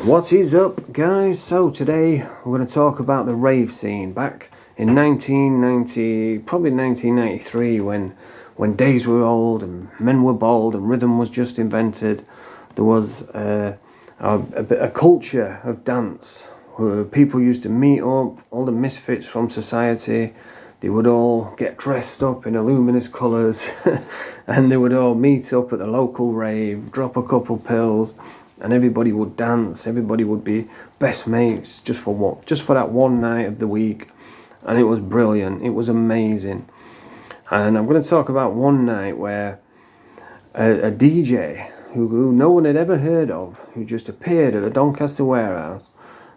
What is up, guys? So today we're going to talk about the rave scene back in 1990, probably 1993, when days were old and men were bold and rhythm was just invented. There was a culture of dance where people used to meet up, all the misfits from society. They would all get dressed up in luminous colours and they would all meet up at the local rave, drop a couple pills, and everybody would dance. Everybody would be best mates just for that one night of the week. And it was brilliant. It was amazing. And I'm going to talk about one night where a DJ who no one had ever heard of, who just appeared at the Doncaster warehouse,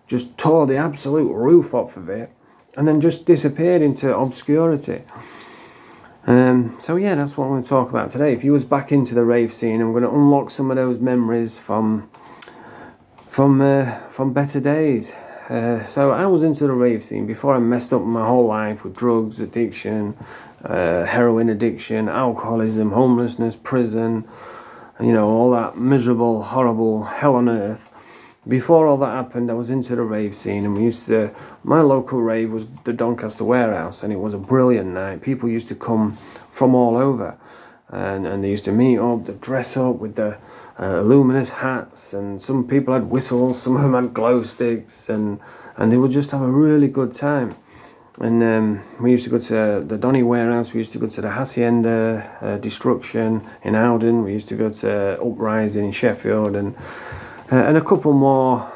just tore the absolute roof off of it, and then just disappeared into obscurity. So yeah, that's what I'm going to talk about today. If you was back into the rave scene, I'm going to unlock some of those memories from better days. So I was into the rave scene before I messed up my whole life with drugs addiction, heroin addiction, alcoholism, homelessness, prison, all that miserable, horrible hell on earth. Before all that happened, I was into the rave scene, and my local rave was the Doncaster warehouse, and it was a brilliant night. People used to come from all over, and they used to meet up, they dress up with the luminous hats, and some people had whistles, some of them had glow sticks, and they would just have a really good time. And we used to go to the Donny warehouse, we used to go to the Hacienda, Disztruction in Howden, we used to go to Uprising in Sheffield, and a couple more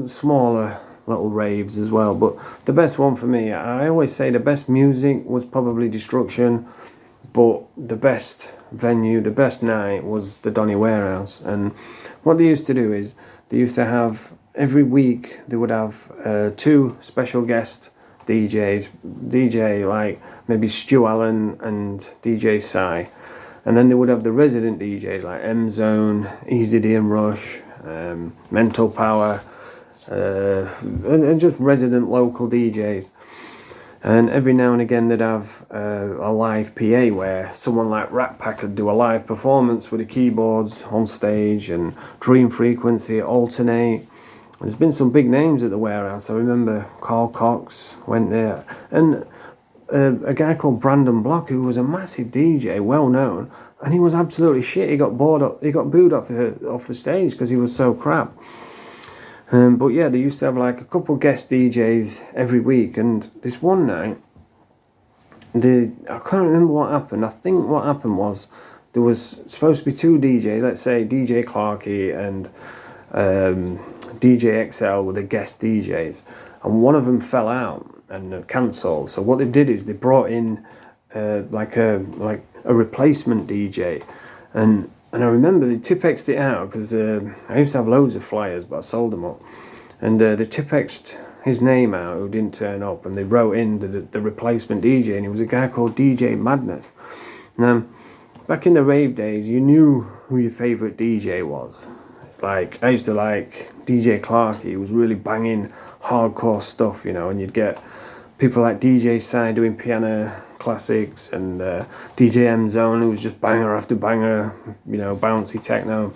smaller little raves as well. But the best one for me, I always say the best music was probably Disztruction, but the best venue, the best night was the Donny warehouse. And what they used to do is they used to have, every week they would have two special guest DJs, DJ like maybe Stu Allen and DJ Psy. And then they would have the resident DJs like M Zone, Easy D and Rush, Mental Power, and just resident local DJs. And every now and again they'd have a live PA where someone like Rat Pack could do a live performance with the keyboards on stage, and Dream Frequency, Alternate. There's been some big names at the warehouse. I remember Carl Cox went there, and a guy called Brandon Block, who was a massive DJ, well known, and he was absolutely shit. He got booed off the stage because he was so crap. But yeah, they used to have like a couple guest DJs every week, and this one night, I can't remember what happened. I think what happened was there was supposed to be two DJs, let's say DJ Clarkey and DJ XL were the guest DJs, and one of them fell out and cancelled. So what they did is they brought in like a replacement DJ, and I remember they Tipexed it out because I used to have loads of flyers, but I sold them up, and they Tipexed his name out who didn't turn up, and they wrote in the replacement DJ, and he was a guy called DJ Madness. Now, back in the rave days, you knew who your favourite DJ was. Like, I used to like DJ Clarkey. He was really banging hardcore stuff, and you'd get people like DJ Psy doing piano classics, and DJ M Zone, who was just banger after banger, bouncy techno.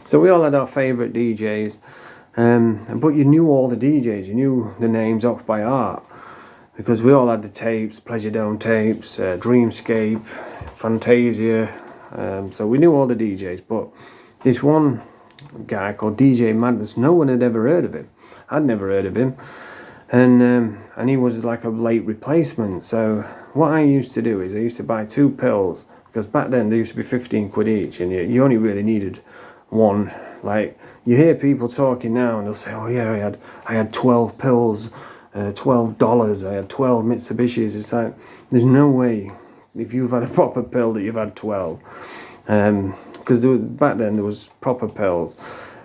So we all had our favourite DJs, but you knew all the DJs, you knew the names off by heart, because we all had the tapes, Pleasure Dome tapes, Dreamscape, Fantasia, so we knew all the DJs. But this one guy called DJ Madness, no one had ever heard of him. I'd never heard of him, and he was like a late replacement. So what I used to do is I used to buy two pills, because back then they used to be 15 quid each, and you only really needed one. Like, you hear people talking now and they'll say, oh yeah, I had 12 pills, $12, I had 12 Mitsubishis. It's like, there's no way if you've had a proper pill that you've had 12. Because back then there was proper pills,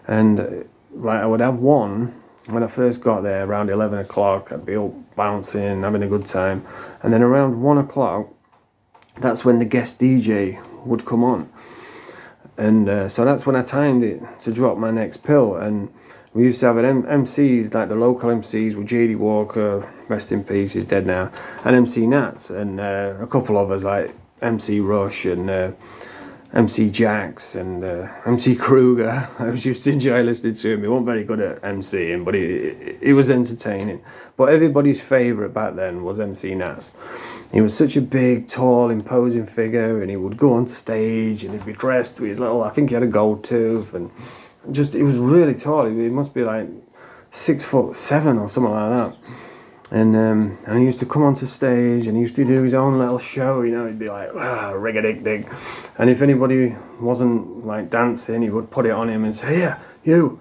and like I would have one when I first got there around 11 o'clock. I'd be up bouncing, having a good time, and then around 1 o'clock, that's when the guest DJ would come on, and so that's when I timed it to drop my next pill. And we used to have MCs, like the local MCs, with JD Walker, rest in peace, he's dead now, and MC Nats, and a couple of us like MC Rush and MC Jax and MC Kruger. I was used to enjoy listening to him. He wasn't very good at MCing, but he was entertaining. But everybody's favourite back then was MC Nats. He was such a big, tall, imposing figure, and he would go on stage and he'd be dressed with his little, I think he had a gold tooth, and just, he was really tall. He must be like 6'7" or something like that. And he used to come onto stage and he used to do his own little show, you know. He'd be like, rig-a-dig-dig. And if anybody wasn't like dancing, he would put it on him and say, "Here, you,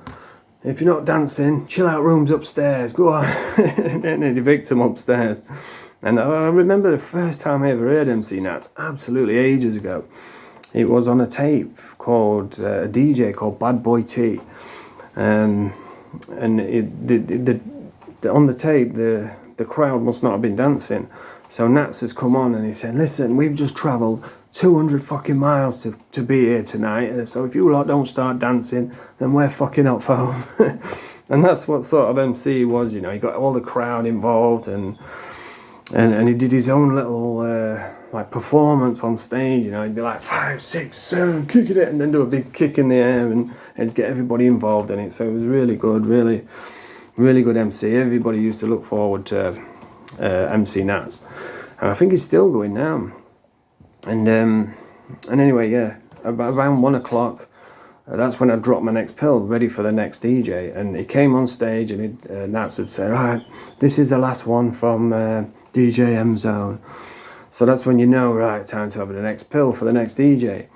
if you're not dancing, chill out rooms upstairs, go on." And then he'd evict them upstairs. And I remember the first time I ever heard MC Nats, absolutely ages ago. It was on a tape called, a DJ called Bad Boy T. And on the tape, the crowd must not have been dancing. So Nats has come on and he said, "Listen, we've just travelled 200 fucking miles to be here tonight. So if you lot don't start dancing, then we're fucking up for home." And that's what sort of MC he was, you know. He got all the crowd involved and he did his own little like performance on stage, you know. He'd be like 5, 6, 7, kicking it, and then do a big kick in the air and get everybody involved in it. So it was really good, really good MC. Everybody used to look forward to MC Nats, and I think he's still going now. And anyway, yeah, around 1 o'clock, that's when I dropped my next pill, ready for the next DJ. And he came on stage, and Nats had said, "Right, this is the last one from DJ M Zone." So that's when you know, right, time to have the next pill for the next DJ.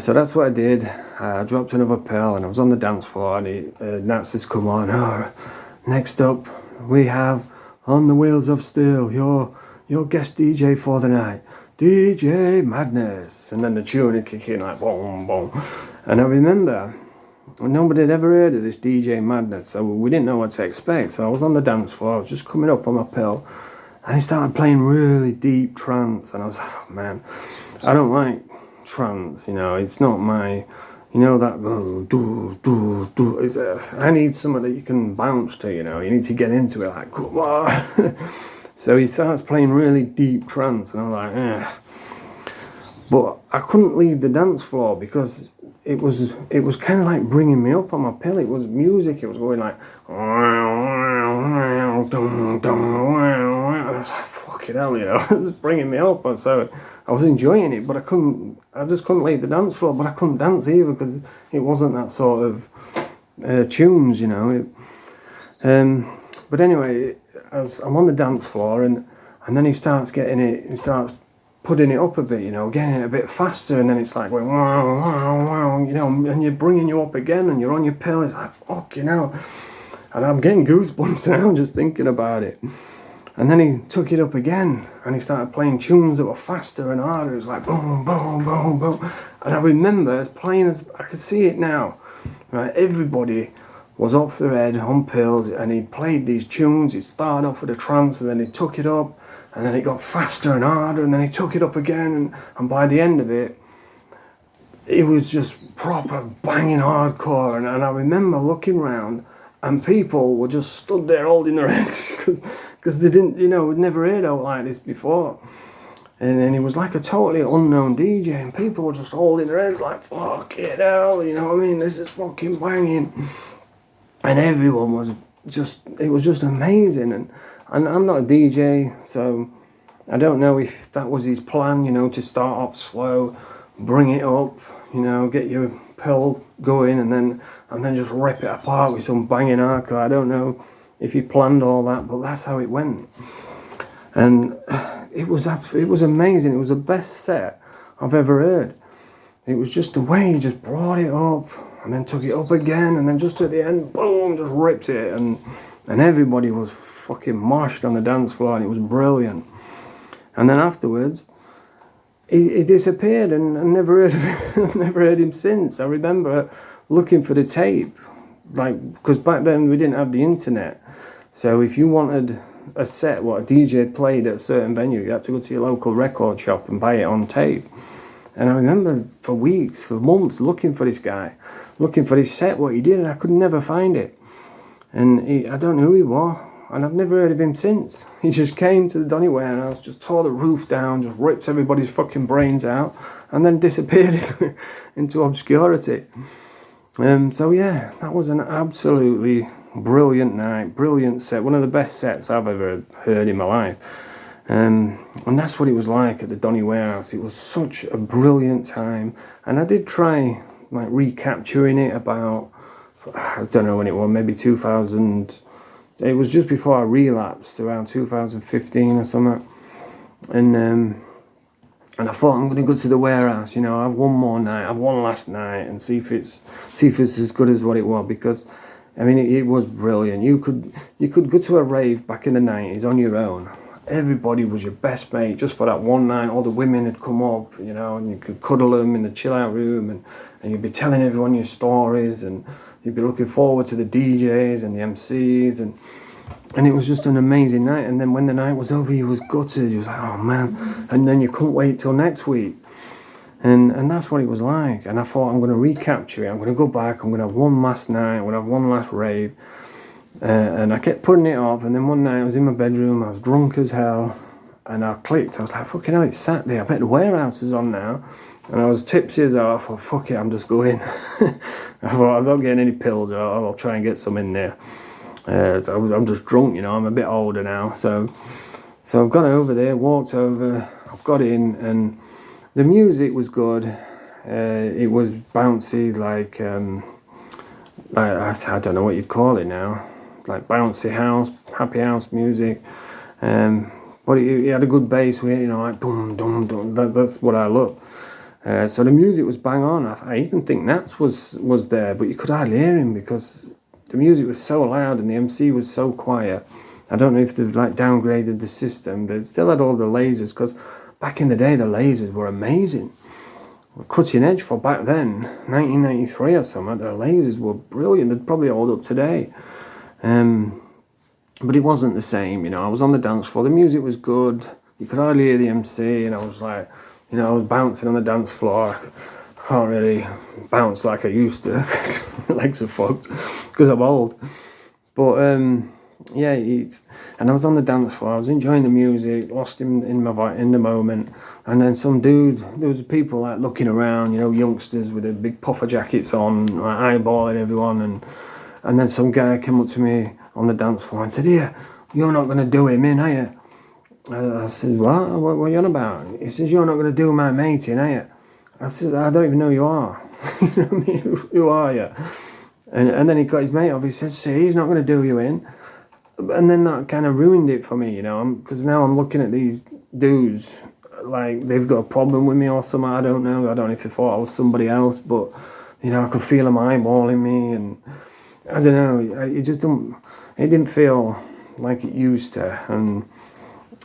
So that's what I did. I dropped another pill and I was on the dance floor, and Nats has come on. "Oh, next up we have On the Wheels of Steel, your guest DJ for the night, DJ Madness." And then the tune would kick in like boom, boom. And I remember nobody had ever heard of this DJ Madness, so we didn't know what to expect. So I was on the dance floor, I was just coming up on my pill, and he started playing really deep trance, and I was like, "Oh man, I don't like trance, you know, it's not my, you know, that I need something that you can bounce to, you know, you need to get into it, like, come on." So he starts playing really deep trance, and I'm like, eh. But I couldn't leave the dance floor because it was kind of like bringing me up on my pill. It was music, it was going like, I was like, fucking hell, you know, it was bringing me up. And so I was enjoying it, but I just couldn't leave the dance floor, but I couldn't dance either because it wasn't that sort of tunes, you know. But anyway, I'm on the dance floor, and then he starts putting it up a bit, you know, getting it a bit faster, and then it's like going, wow, wow, wow, you know, and you're bringing you up again, and you're on your pill. It's like, fuck, you know. And I'm getting goosebumps now just thinking about it. And then he took it up again, and he started playing tunes that were faster and harder. It was like boom, boom, boom, boom. And I remember as plain as I could see it now, right? Everybody was off their head on pills, and he played these tunes. He started off with a trance, and then he took it up, and then it got faster and harder, and then he took it up again, and by the end of it, it was just proper banging hardcore. And I remember looking round, and people were just stood there holding their heads because they didn't, you know, never heard out like this before. And then he was like a totally unknown DJ, and people were just holding their heads like, fuck it hell, you know what I mean? This is fucking banging. And everyone was just, it was just amazing. And I'm not a DJ, so I don't know if that was his plan, you know, to start off slow, bring it up, you know, get your pill going, and then just rip it apart with some banging hardcore. I don't know if he planned all that, but that's how it went. And it was amazing. It was the best set I've ever heard. It was just the way he just brought it up, and then took it up again, and then just at the end, boom, just rips it, and everybody was fucking moshed on the dance floor, and it was brilliant. And then afterwards, he disappeared, and I never heard of him, never heard him since. I remember looking for the tape, like, because back then we didn't have the internet, so if you wanted a set what a DJ played at a certain venue, you had to go to your local record shop and buy it on tape. And I remember for weeks, for months, looking for this guy, looking for his set, what he did, and I could never find it. And I don't know who he was. and I've never heard of him since. He just came to the Donny warehouse, just tore the roof down, just ripped everybody's fucking brains out, and then disappeared into obscurity. So yeah, that was an absolutely brilliant night, brilliant set, one of the best sets I've ever heard in my life. And that's what it was like at the Donny warehouse. It was such a brilliant time, and I did try like recapturing it about, I don't know when it was, maybe 2000. It was just before I relapsed, around 2015 or something. And I thought, I'm going to go to the warehouse, have one more night, have one last night, and see if it's as good as what it was. Because, I mean, it was brilliant. You could go to a rave back in the 90s on your own. Everybody was your best mate just for that one night. All the women had come up, and you could cuddle them in the chill out room, and you'd be telling everyone your stories, and you'd be looking forward to the DJs and the MCs, and it was just an amazing night. And then when the night was over, you was gutted. You was like, oh man. And then you couldn't wait till next week. And that's what it was like. And I thought, I'm going to recapture it. I'm going to go back. I'm going to have one last night. I'm going to have one last rave. And I kept putting it off. And then one night I was in my bedroom. I was drunk as hell. And I clicked. I was like, fucking hell, it's Saturday. I bet the warehouse is on now. And I was tipsy as hell. I thought, fuck it, I'm just going. I thought, I'm not getting any pills. I'll try and get some in there. So I'm just drunk, I'm a bit older now. So I've gone over there, walked over, I've got in, and the music was good. It was bouncy, like I don't know what you'd call it now, like bouncy house, happy house music. But it had a good bass with it, like dum dum dum. That's what I love. So the music was bang on. I even think Nats was there, but you could hardly hear him because the music was so loud and the MC was so quiet. I don't know if they've like downgraded the system. They still had all the lasers, because back in the day the lasers were amazing. Cutting edge for back then, 1993 or something. The lasers were brilliant. They'd probably hold up today. But it wasn't the same, I was on the dance floor. The music was good. You could hardly hear the MC, and I was like, I was bouncing on the dance floor. I can't really bounce like I used to. My legs are fucked because I'm old. But yeah, and I was on the dance floor. I was enjoying the music, lost in the moment. And then some dude, there was people like looking around, youngsters with their big puffer jackets on, like eyeballing everyone. And then some guy came up to me on the dance floor and said, "Here, you're not going to do him in, are you?" I said, what are you on about? He says, "You're not going to do my mate in, are you?" I said, "I don't even know who you are." You know what I mean? Who are you? And then he got his mate off. He said, "See, he's not going to do you in." And then that kind of ruined it for me, because now I'm looking at these dudes like they've got a problem with me or something. I don't know if they thought I was somebody else, but I could feel them eyeballing me, and I don't know. It didn't feel like it used to, and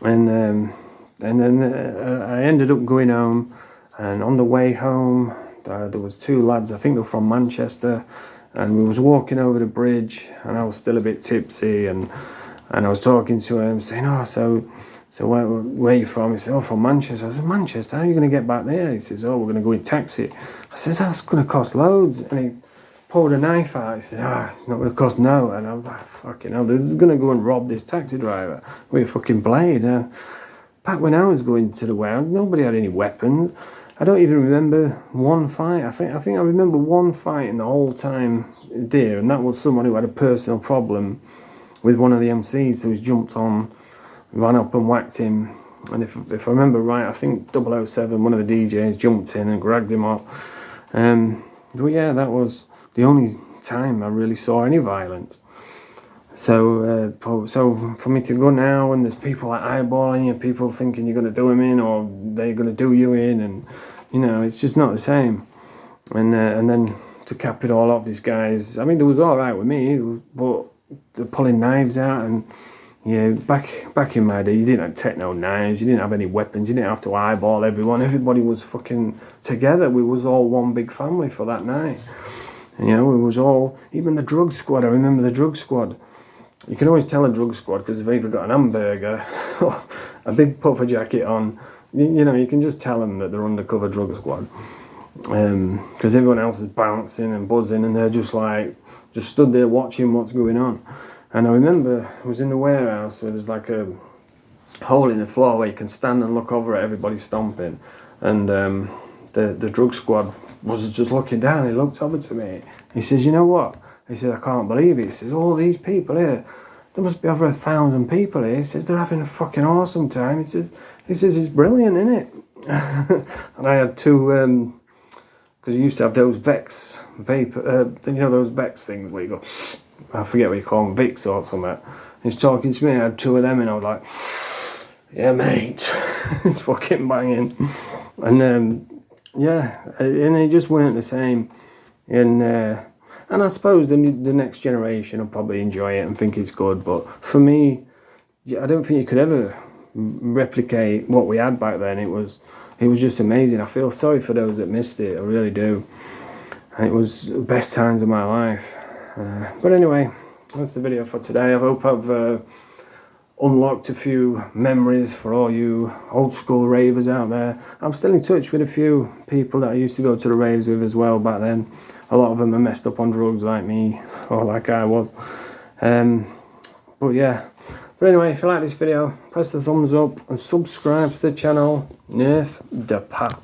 then I ended up going home, and on the way home there was two lads, I think they were from Manchester, and we was walking over the bridge, and I was still a bit tipsy, and I was talking to him, saying, "Oh, so where are you from?" He said, "Oh, from Manchester." I said, "Manchester, how are you going to get back there?" He says, "Oh, we're going to go in taxi." I said, "That's going to cost loads." And he pulled a knife out. He said, "It's not going to cost no." And I was like, fucking hell, they're going to go and rob this taxi driver with a fucking blade. Back when I was going to the warehouse, nobody had any weapons. I don't even remember one fight. I think I remember one fight in the whole time there, and that was someone who had a personal problem with one of the MCs, so he's jumped on, ran up and whacked him. And if I remember right, I think 007, one of the DJs, jumped in and grabbed him up. But yeah, that was the only time I really saw any violence. So for me to go now, and there's people like eyeballing you, people thinking you're going to do them in, or they're going to do you in, and it's just not the same. And then to cap it all off, these guys, I mean, they was all right with me, but they're pulling knives out, and back in my day, you didn't have techno knives, you didn't have any weapons, you didn't have to eyeball everyone. Everybody was fucking together. We was all one big family for that night. And, we was all, even the drug squad. I remember the drug squad. You can always tell a drug squad because they've either got an hamburger or a big puffer jacket on. You can just tell them that they're undercover drug squad. Because everyone else is bouncing and buzzing, and they're just stood there watching what's going on. And I remember I was in the warehouse where there's like a hole in the floor where you can stand and look over at everybody stomping. And the drug squad was just looking down. He looked over to me. He says, "You know what?" He said, "I can't believe it." He says, "All these people here, there must be over 1,000 people here." He says, "They're having a fucking awesome time." He says, "It's brilliant, isn't it?" And I had two, because you used to have those Vex vape, you know, those Vex things where you go, I forget what you call them, Vicks or something. He's talking to me, I had two of them, and I was like, "Yeah, mate," it's fucking banging. And yeah, and they just weren't the same. And I suppose the next generation will probably enjoy it and think it's good, but for me, I don't think you could ever replicate what we had back then. It was just amazing. I feel sorry for those that missed it, I really do. And it was the best times of my life. But anyway, that's the video for today. I hope I've unlocked a few memories for all you old school ravers out there. I'm still in touch with a few people that I used to go to the raves with as well back then. A lot of them are messed up on drugs like me, or like I was. But yeah. But anyway, if you like this video, press the thumbs up and subscribe to the channel. Nerf the Pat.